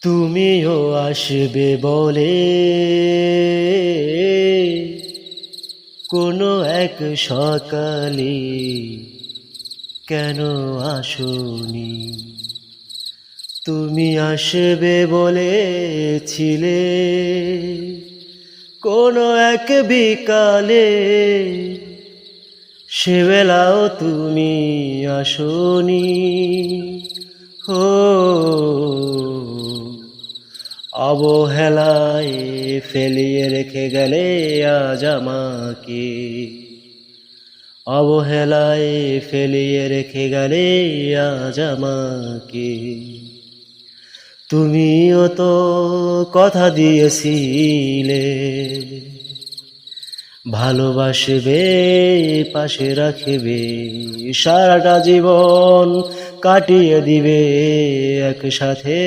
তুমিও আসবে বলে কোনো এক সকালে কেন আসোনি? তুমি আসবে বলেছিলে কোনো এক বিকালে, সেবেলাও তুমি আসোনি। ও অবহেলায় ফেলিয়ে রেখে গেলে আজ আমাকে, অবহেলায় ফেলিয়ে রেখে গেলে আজ আমাকে। তুমিও তো কথা দিয়েছিলে ভালোবাসবে, পাশে রাখবে, সারাটা জীবন কাটিয়ে দিবে একসাথে।